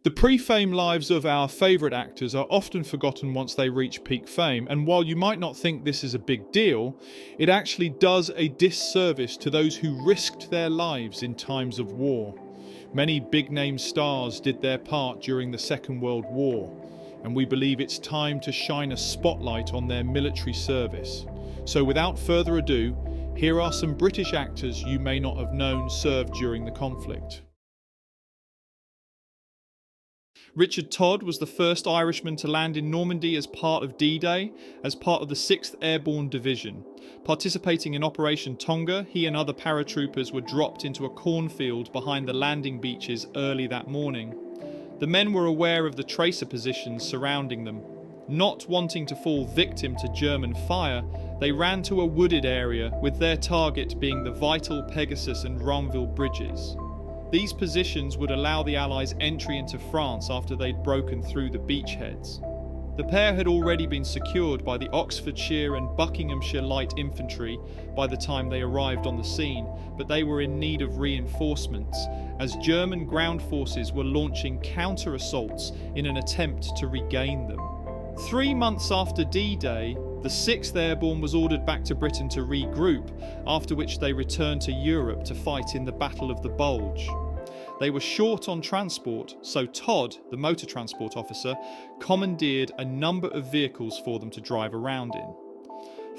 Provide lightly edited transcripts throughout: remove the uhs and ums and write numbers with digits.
The pre-fame lives of our favourite actors are often forgotten once they reach peak fame, and while you might not think this is a big deal, it actually does a disservice to those who risked their lives in times of war. Many big-name stars did their part during the Second World War, and we believe it's time to shine a spotlight on their military service. So without further ado, here are some British actors you may not have known served during the conflict. Richard Todd was the first Irishman to land in Normandy as part of D-Day, as part of the 6th Airborne Division. Participating in Operation Tonga, he and other paratroopers were dropped into a cornfield behind the landing beaches early that morning. The men were aware of the tracer positions surrounding them. Not wanting to fall victim to German fire, they ran to a wooded area, with their target being the vital Pegasus and Ranville bridges. These positions would allow the Allies entry into France after they'd broken through the beachheads. The pair had already been secured by the Oxfordshire and Buckinghamshire Light Infantry by the time they arrived on the scene, but they were in need of reinforcements, as German ground forces were launching counter-assaults in an attempt to regain them. 3 months after D-Day, the 6th Airborne was ordered back to Britain to regroup, after which they returned to Europe to fight in the Battle of the Bulge. They were short on transport, so Todd, the motor transport officer, commandeered a number of vehicles for them to drive around in.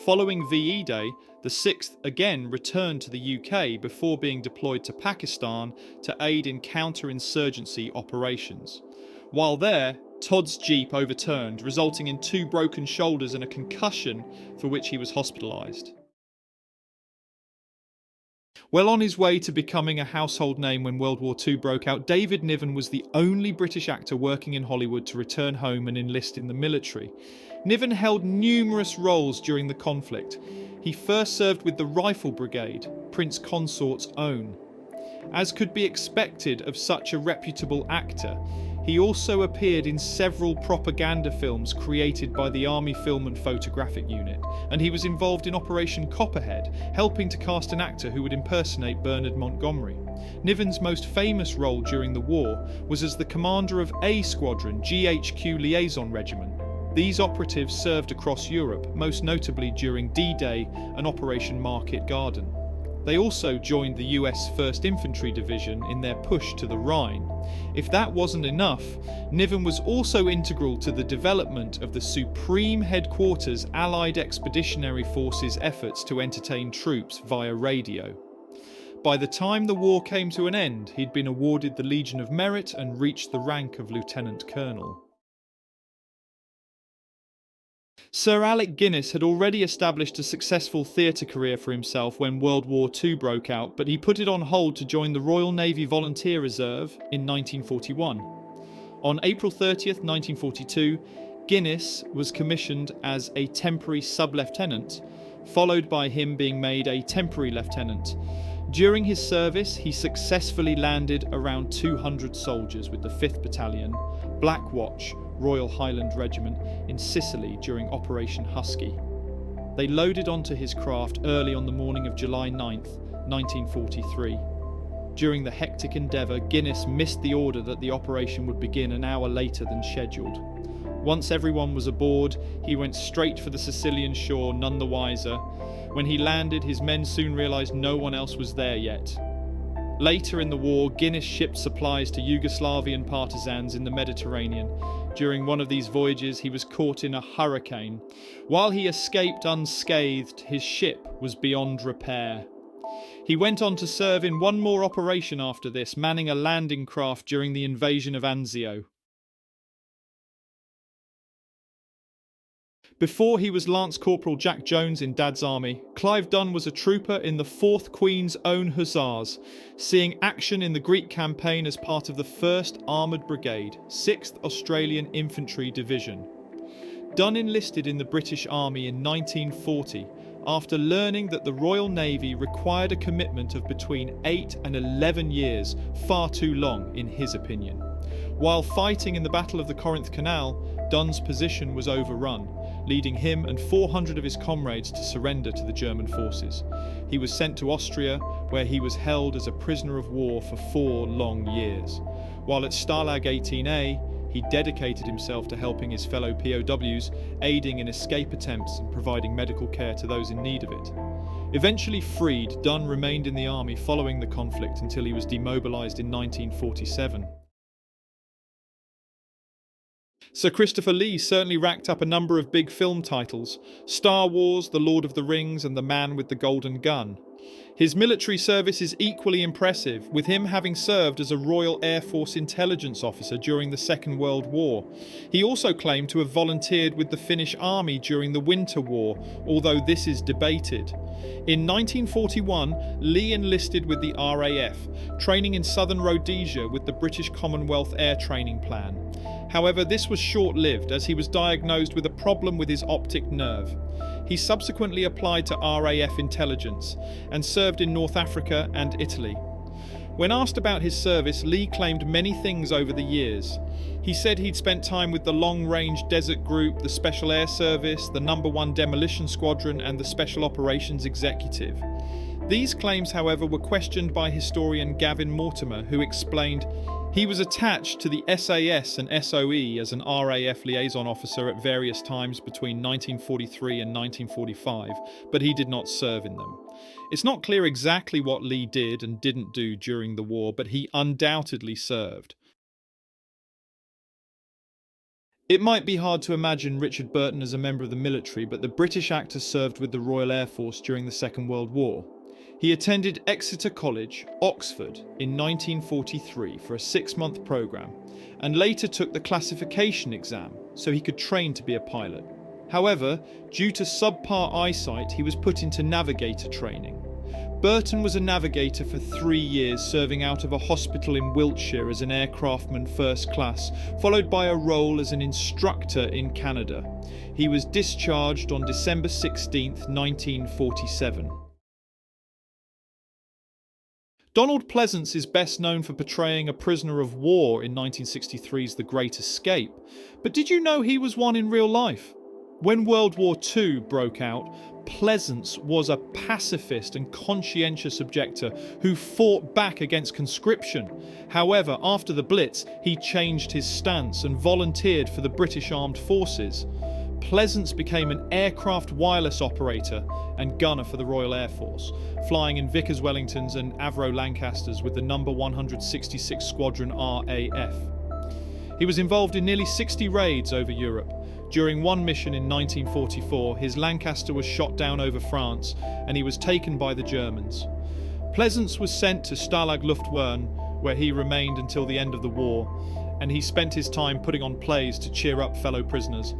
Following VE Day, the 6th again returned to the UK before being deployed to Pakistan to aid in counter-insurgency operations. While there, Todd's jeep overturned, resulting in 2 broken shoulders and a concussion for which he was hospitalised. Well on his way to becoming a household name when World War II broke out, David Niven was the only British actor working in Hollywood to return home and enlist in the military. Niven held numerous roles during the conflict. He first served with the Rifle Brigade, Prince Consort's own. As could be expected of such a reputable actor, he also appeared in several propaganda films created by the Army Film and Photographic Unit, and he was involved in Operation Copperhead, helping to cast an actor who would impersonate Bernard Montgomery. Niven's most famous role during the war was as the commander of A Squadron GHQ Liaison Regiment. These operatives served across Europe, most notably during D-Day and Operation Market Garden. They also joined the US 1st Infantry Division in their push to the Rhine. If that wasn't enough, Niven was also integral to the development of the Supreme Headquarters Allied Expeditionary Forces efforts to entertain troops via radio. By the time the war came to an end, he'd been awarded the Legion of Merit and reached the rank of Lieutenant Colonel. Sir Alec Guinness had already established a successful theatre career for himself when World War II broke out, but he put it on hold to join the Royal Navy Volunteer Reserve in 1941. On April 30th, 1942, Guinness was commissioned as a temporary sub-lieutenant, followed by him being made a temporary lieutenant. During his service, he successfully landed around 200 soldiers with the 5th Battalion, Black Watch, Royal Highland Regiment in Sicily during Operation Husky. They loaded onto his craft early on the morning of July 9th, 1943. During the hectic endeavour, Guinness missed the order that the operation would begin an hour later than scheduled. Once everyone was aboard, he went straight for the Sicilian shore, none the wiser. When he landed, his men soon realised no one else was there yet. Later in the war, Guinness shipped supplies to Yugoslavian partisans in the Mediterranean. During one of these voyages, he was caught in a hurricane. While he escaped unscathed, his ship was beyond repair. He went on to serve in one more operation after this, manning a landing craft during the invasion of Anzio. Before he was Lance Corporal Jack Jones in Dad's Army, Clive Dunn was a trooper in the 4th Queen's Own Hussars, seeing action in the Greek campaign as part of the 1st Armoured Brigade, 6th Australian Infantry Division. Dunn enlisted in the British Army in 1940 after learning that the Royal Navy required a commitment of between 8 and 11 years, far too long in his opinion. While fighting in the Battle of the Corinth Canal, Dunn's position was overrun, leading him and 400 of his comrades to surrender to the German forces. He was sent to Austria, where he was held as a prisoner of war for 4 long years. While at Stalag 18A, he dedicated himself to helping his fellow POWs, aiding in escape attempts and providing medical care to those in need of it. Eventually freed, Dunn remained in the army following the conflict until he was demobilised in 1947. Sir Christopher Lee certainly racked up a number of big film titles: Star Wars, The Lord of the Rings, and The Man with the Golden Gun. His military service is equally impressive, with him having served as a Royal Air Force intelligence officer during the Second World War. He also claimed to have volunteered with the Finnish Army during the Winter War, although this is debated. In 1941, Lee enlisted with the RAF, training in southern Rhodesia with the British Commonwealth Air Training Plan. However, this was short-lived as he was diagnosed with a problem with his optic nerve. He subsequently applied to RAF intelligence and served in North Africa and Italy. When asked about his service, Lee claimed many things over the years. He said he'd spent time with the Long Range Desert Group, the Special Air Service, the No. 1 Demolition Squadron, and the Special Operations Executive. These claims, however, were questioned by historian Gavin Mortimer, who explained he was attached to the SAS and SOE as an RAF liaison officer at various times between 1943 and 1945, but he did not serve in them. It's not clear exactly what Lee did and didn't do during the war, but he undoubtedly served. It might be hard to imagine Richard Burton as a member of the military, but the British actor served with the Royal Air Force during the Second World War. He attended Exeter College, Oxford, in 1943 for a 6-month programme, and later took the classification exam so he could train to be a pilot. However, due to subpar eyesight, he was put into navigator training. Burton was a navigator for 3 years, serving out of a hospital in Wiltshire as an aircraftman first class, followed by a role as an instructor in Canada. He was discharged on December 16, 1947. Donald Pleasence is best known for portraying a prisoner of war in 1963's The Great Escape, but did you know he was one in real life? When World War II broke out, Pleasence was a pacifist and conscientious objector who fought back against conscription. However, after the Blitz, he changed his stance and volunteered for the British Armed Forces. Pleasence became an aircraft wireless operator and gunner for the Royal Air Force, flying in Vickers Wellingtons and Avro Lancasters with the No. 166 Squadron RAF. He was involved in nearly 60 raids over Europe. During one mission in 1944, his Lancaster was shot down over France and he was taken by the Germans. Pleasence was sent to Stalag Luftwaffe, where he remained until the end of the war, and he spent his time putting on plays to cheer up fellow prisoners.